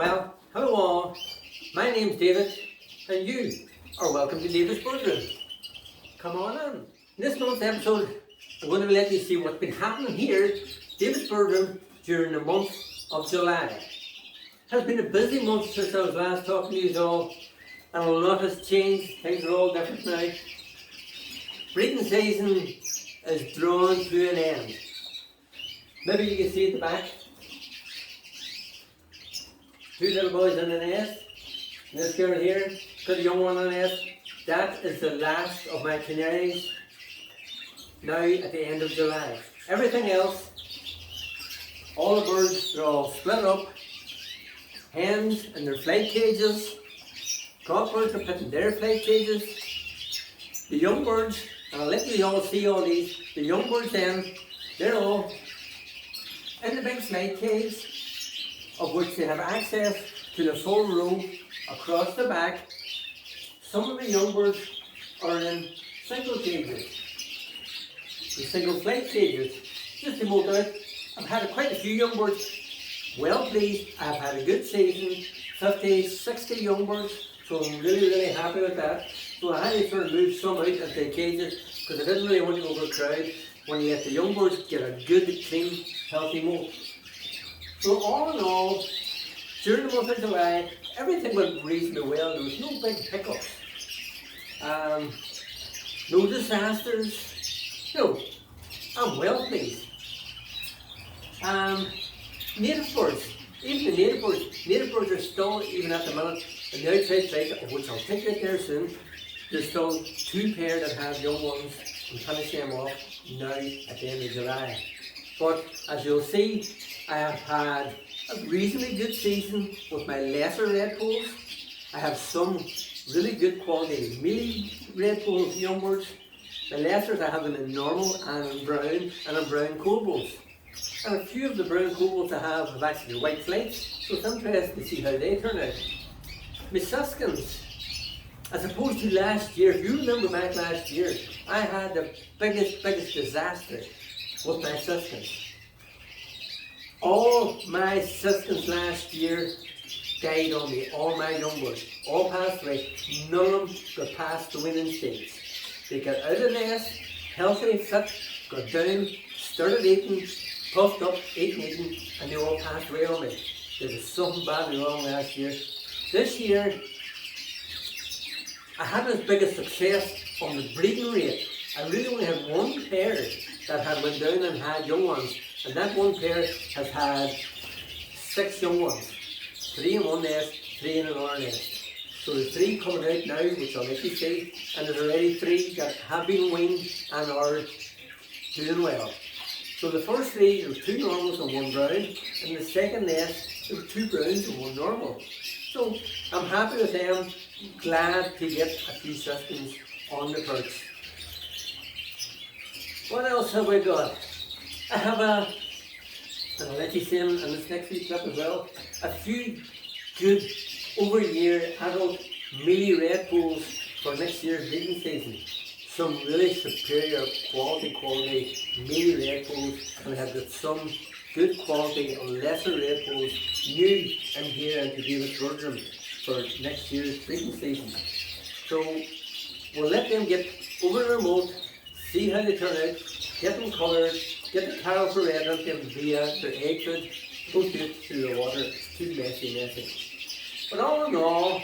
Well, hello all. My name's David, and you are welcome to Davidsbirdroom. Come on in. In this month's episode, I'm going to let you see what's been happening here at Davidsbirdroom during the month of July. It has been a busy month since I was last talking to you all, and a lot has changed. Things are all different now. Breeding season is drawn to an end. Maybe you can see at the back. Two little boys in the nest. This girl here, got a young one in the nest. That is the last of my canaries now at the end of July. Everything else, all the birds, they're all split up. Hens in their flight cages. Cockbirds are put in their flight cages. The young birds, and I'll let you all see all these, the young birds then, they're all in the big flight cage, of which they have access to the full row across the back. Some of the young birds are in single cages, the single flight cages, just to mold out. I've had quite a few young birds, well pleased. I've had a good season, 50, 60 young birds, so I'm really happy with that. So I had to sort of move some out of the cages because I didn't really want to overcrowd when you let the young birds get a good, clean, healthy moult. So all in all, during the month of July, everything went reasonably well. There was no big hiccups, no disasters. No, I'm well pleased. Native birds, even the native birds are still, even at the minute, in the outside flight, of which I'll take you there soon. There's still two pair that have young ones and finish them off now at the end of July. But as you'll see, I have had a reasonably good season with my lesser redpolls. I have some really good quality mealy redpolls, young birds. The lessers, I have them in normal and in brown corbels. And a few of the brown corbels I have actually white flights, so it's interesting to see how they turn out. My siskins, as opposed to last year, if you remember back last year, I had the biggest disaster with my siskins. All my siskins last year died on me, all my young birds, all passed away. None of them got past the winning stage. They got out of the nest, healthy, fit, got down, started eating, puffed up, eating, and they all passed away on me. There was something badly wrong last year. This year, I had as big a success on the breeding rate. I really only had one pair that had went down and had young ones, and that one pair has had 6 young ones. 3 in one nest, 3 in another nest. So there's 3 coming out now, which I'll let you see, and there's already 3 that have been weaned and are doing well. So the first 3, there were 2 normals and 1 brown. In the second nest, there were 2 browns and 1 normal. So I'm happy with them, glad to get a few siskins on the perch. What else have we got? I have and I'll let you see them in this next week's clip as well, a few good over-year adult mealy redpolls for next year's breeding season. Some really superior quality mealy redpolls, and I have got some good quality lesser redpolls new in here into Davidsbirdroom for next year's breeding season. So we'll let them get over their moult, see how they turn out, get them coloured, get the carol for red on them via their egg food, go through the water, too messy. But all in all,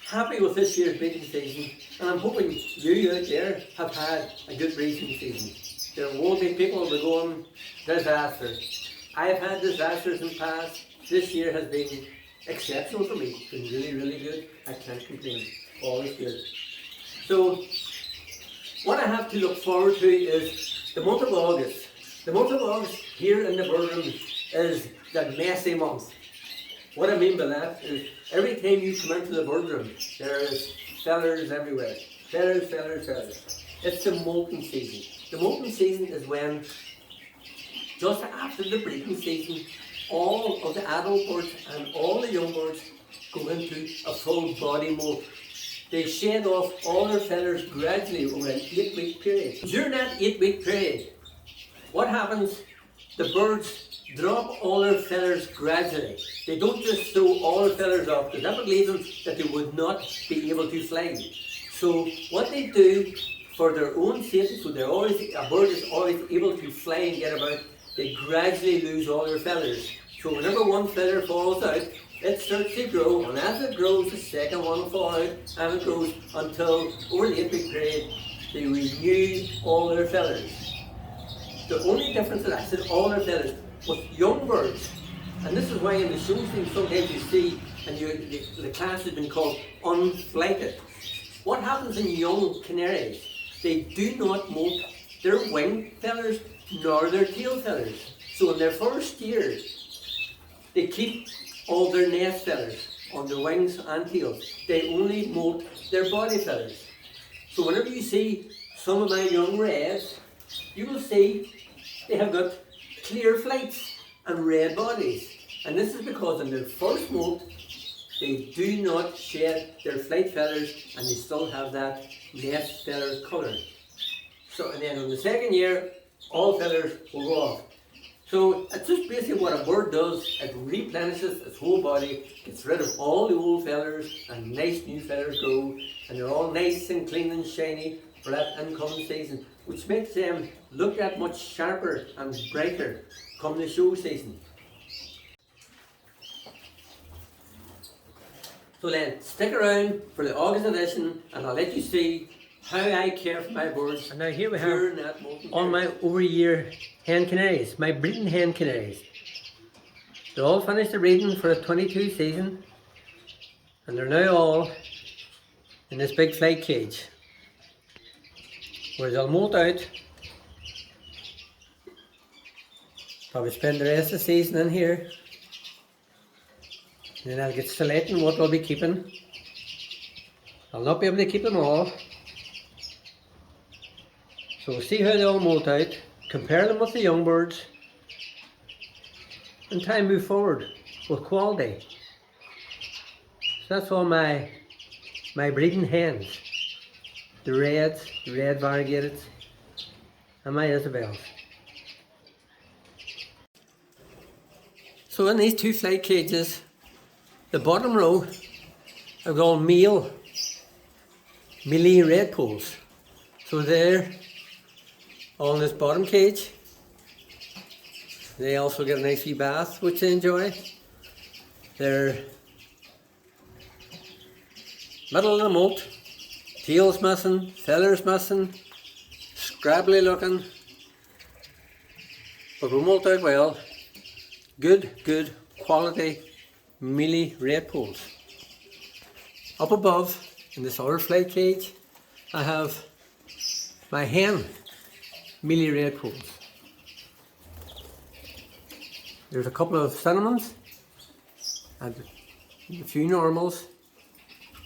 happy with this year's breeding season, and I'm hoping you out there have had a good breeding season. There won't be people who will be going disaster. I've had disasters in the past. This year has been exceptional for me. It's been really good. I can't complain. All is good. So what I have to look forward to is the month of August. The month of August here in the birdroom is the messy month. What I mean by that is every time you come into the birdroom, there is feathers everywhere. Feathers. It's the molting season. The molting season is when, just after the breeding season, all of the adult birds and all the young birds go into a full body molt. They shed off all their feathers gradually over an 8-week period. During that 8-week period, what happens? The birds drop all their feathers gradually. They don't just throw all their feathers off, because that would leave them that they would not be able to fly. So what they do for their own safety, so they're always, a bird is always able to fly and get about, they gradually lose all their feathers. So whenever one feather falls out, it starts to grow, and as it grows, the second one will fall out, and it grows until over the 8-week period, they renew all their feathers. The only difference is I said all their feathers. With young birds, and this is why in the show thing sometimes you see, and the class has been called unflighted. What happens in young canaries? They do not molt their wing feathers nor their tail feathers. So in their first year, they keep all their nest feathers on their wings and tails. They only molt their body feathers. So whenever you see some of my young reds, you will see they have got clear flights and red bodies. And this is because in their first molt, they do not shed their flight feathers and they still have that nest feather colour. So, and then in the second year, all feathers will go off. So it's just basically what a bird does. It replenishes its whole body, gets rid of all the old feathers, and nice new feathers grow, and they're all nice and clean and shiny for that incoming season, which makes them look that much sharper and brighter come the show season. So then, stick around for the August edition, and I'll let you see how I care for my birds. And now here we have all my over-year hen canaries, my breeding hen canaries. They all finished the breeding for the 22 season, and they're now all in this big flight cage, where they'll molt out. Probably spend the rest of the season in here. And then I'll get selecting what I'll be keeping. I'll not be able to keep them all. So we'll see how they all molt out, compare them with the young birds, and try and move forward with quality. So that's all my breeding hens. The reds, the red variegated, and my Isabels. So in these two flight cages, the bottom row are all male red poles. So they're all in this bottom cage. They also get a nice wee bath, which they enjoy. They're middle of the molt, tails missing, feathers missing, scrabbly looking, but we molt out well. Good quality mealy red poles. Up above in this other flight cage, I have my hen mealy red poles. There's a couple of cinnamons and a few normals.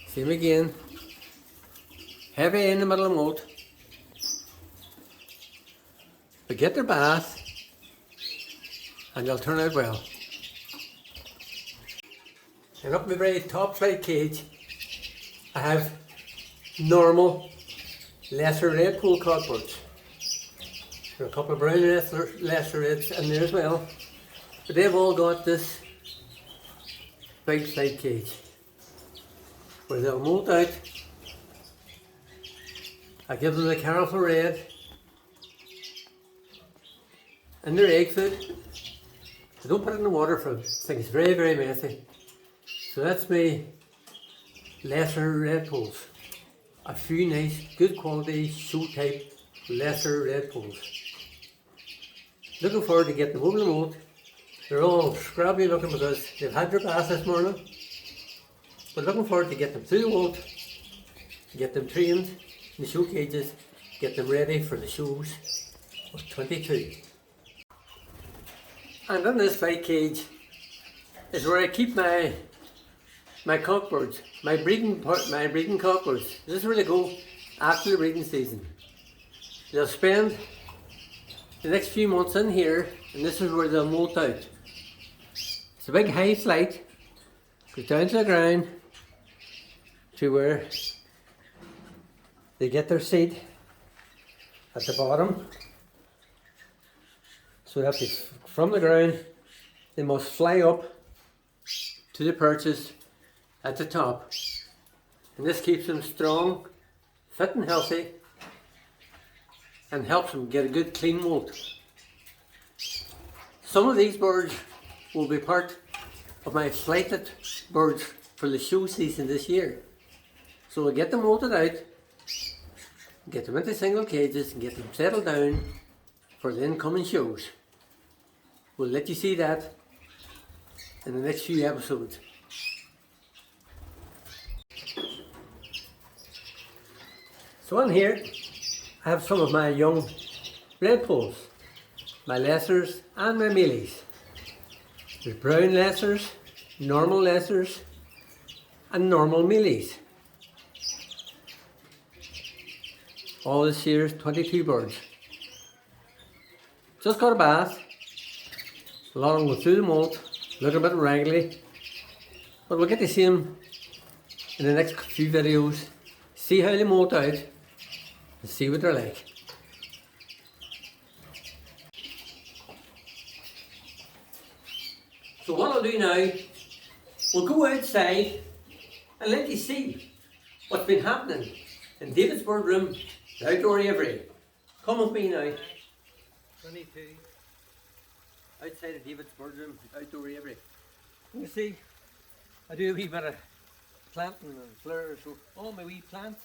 Same again. Heavy in the middle of the molt. They get their bath and they'll turn out well. And up in the very top flight cage, I have normal lesser red pole cockbirds. There are a couple of brown lesser reds in there as well. But they've all got this big flight cage where they'll molt out. I give them the careful red and their egg food. I don't put it in the water for them. I think it's very messy. So that's my lesser red poles. A few nice, good quality, show type lesser red poles. Looking forward to getting them over the molt. They're all scrabbly looking because they've had their bath this morning. But looking forward to get them through the molt, get them trained in the show cages, get them ready for the shows of 22. And in this flight cage is where I keep my cockbirds, my breeding cockbirds. This is where they go after the breeding season. They'll spend the next few months in here, and this is where they'll molt out. It's a big high flight, goes down to the ground to where they get their seed at the bottom. So they have to, from the ground, they must fly up to the perches at the top, and this keeps them strong, fit and healthy, and helps them get a good clean molt. Some of these birds will be part of my flighted birds for the show season this year. So we'll get them molted out, get them into single cages and get them settled down for the incoming shows. We'll let you see that in the next few episodes. So on here I have some of my young redpolls, my lessers and my mealies. There's brown lessers, normal lessers and normal mealies. All this here is 22 birds. Just got a bath. A lot of them go through the molt, look a bit raggedy, but we'll get to see them in the next few videos, see how they molt out and see what they're like. So what I'll do now, we'll go outside and let you see what's been happening in Davidsbirdroom, the outdoor aviary. Come with me now. 22. Outside of Davidsbirdroom, outdoor aviary. You see, I do a wee bit of planting and flowers, so all my wee plants,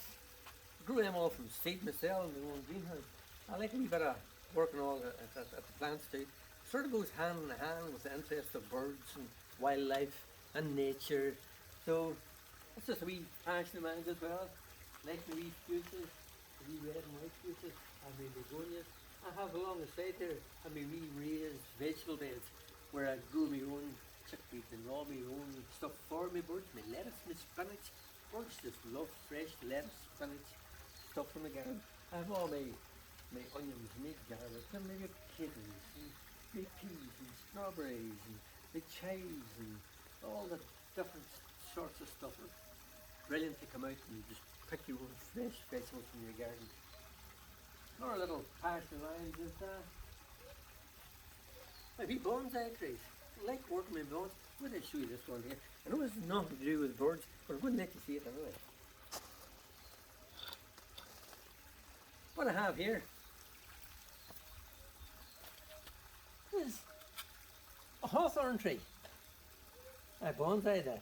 I grew them all from seed myself in my own greenhouse. I like a wee bit of working all at the plants too. Sort of goes hand in hand with the interest of birds and wildlife and nature. So it's just a wee passion of mine as well. Like the wee fuchsias, the wee red and white fuchsias, and my begonias. I have along the side there and my wee raised vegetable beds where I grow my own chickpeas and all my own stuff for my birds, my lettuce, my spinach. Birds just love fresh lettuce, spinach, stuff from the garden. I have all my onions, my garlic, and my kittens, and my peas and strawberries and my chives and all the different sorts of stuff. It's brilliant to come out and just pick your own fresh vegetables from your garden. Another little passion of mine is my wee bonsai trees. I like working with bonsai. I'm going to show you this one here. I know it's nothing to do with birds, but I'm going to let you see it anyway. What I have here is a hawthorn tree. I bonsai that.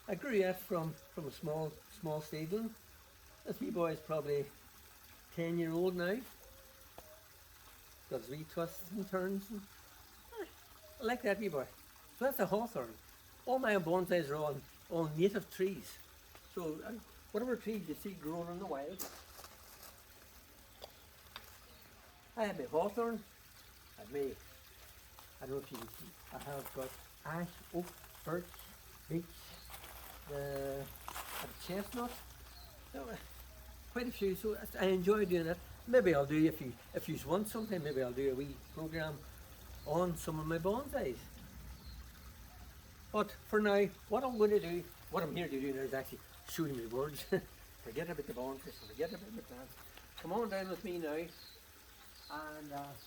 I grew that from a small seedling. This wee boy is probably 10-year-old now. Got his wee twists and turns. And, I like that wee boy. So that's a hawthorn. All my bonsais are all native trees. So whatever trees you see growing in the wild. I have my hawthorn. I have my, I don't know if you can see, I have got ash, oak, birch, beech, the chestnut. So, quite a few, so I enjoy doing it. Maybe I'll do, if you want something, maybe I'll do a wee program on some of my bonsais. But for now, what I'm going to do, what I'm here to do now is actually show you my birds. Forget about the bonsais, forget about the plants. Come on down with me now, and I'll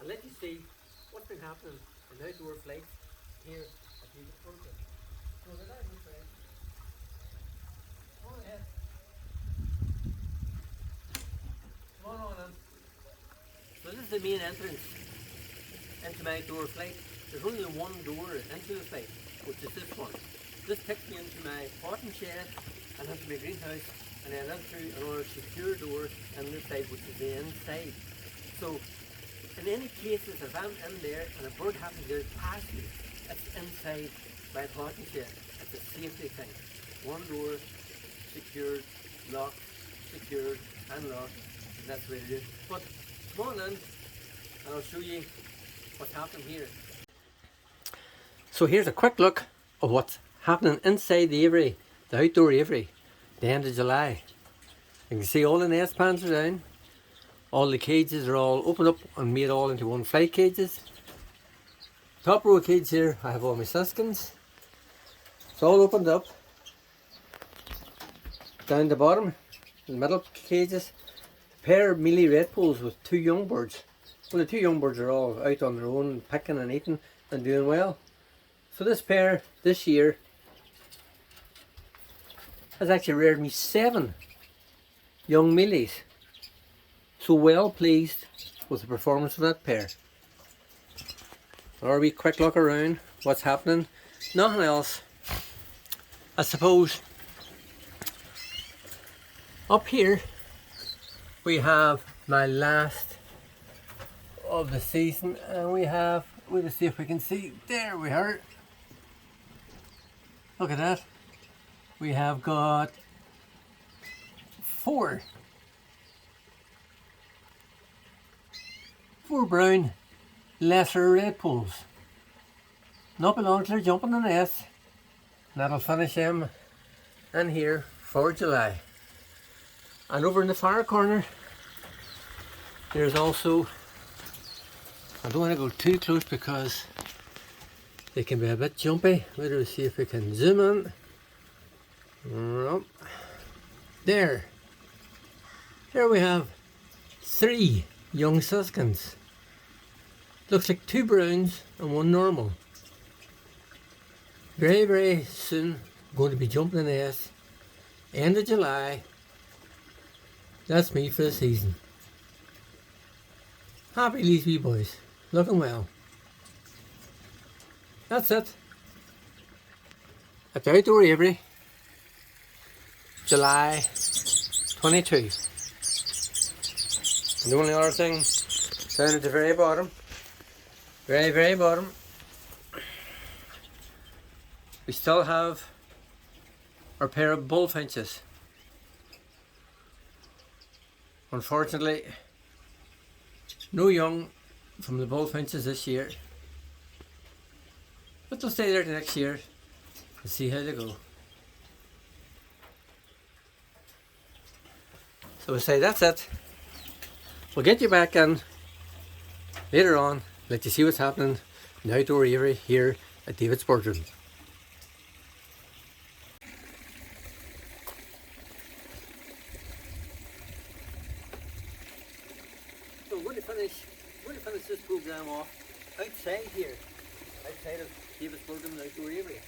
let you see what's been happening in outdoor flights here at Davidsbirdroom. So we're down this way. Come on ahead. Come on in. So this is the main entrance into my outdoor flight. There's only one door into the flight, which is this one. This takes me into my potting shed and into my greenhouse, and then in through another secure door on this side, which is the inside. So in any cases, if I'm in there and a bird happens to pass me, it's inside my potting shed. It's a safety thing. One door, secured, locked, secured and locked, and that's the way to do it. But come on in and I'll show you what's happening here. So here's a quick look of what's happening inside the aviary, the outdoor aviary, the end of July. You can see all the nest pans are down, all the cages are all opened up and made all into one flight cages. Top row of cages here, I have all my siskins. It's all opened up. Down the bottom, in the middle cages, a pair of mealy redpolls with two young birds. Well, the two young birds are all out on their own, picking and eating and doing well. So this pair this year has actually reared me 7 young millies. So well pleased with the performance of that pair. Or we quick look around what's happening. Nothing else. I suppose up here we have my last of the season, and we'll just see if we can see. There we are. Look at that. We have got 4 brown lesser red pools. Not belong to their jumping the nest. And that'll finish them in here for July. And over in the far corner, there's also, I don't want to go too close because they can be a bit jumpy. We'll see if we can zoom in. There we have 3 young siskins. Looks like 2 browns and 1 normal. Very, very soon going to be jumping in the nest. End of July. That's me for the season. Happy these wee boys. Looking well. That's it. At the Outdoor Aviary, July 22. And the only other thing down at the very bottom, very bottom, we still have our pair of bullfinches. Unfortunately, no young from the bullfinches this year, but they'll stay there the next year and see how they go. So we'll say that's it. We'll get you back in later on, let you see what's happening in the Outdoor Aviary here at Davidsbirdroom. So we're going to finish this program off outside here, outside of Davidsbirdroom Outdoor Aviary.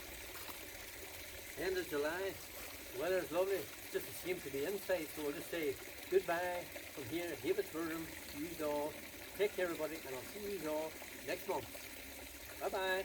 End of July, the weather's lovely, it's just a shame to be inside, so we'll just say goodbye from here at Davidsbirdroom. You all take care everybody, and I'll see you all next month. Bye bye.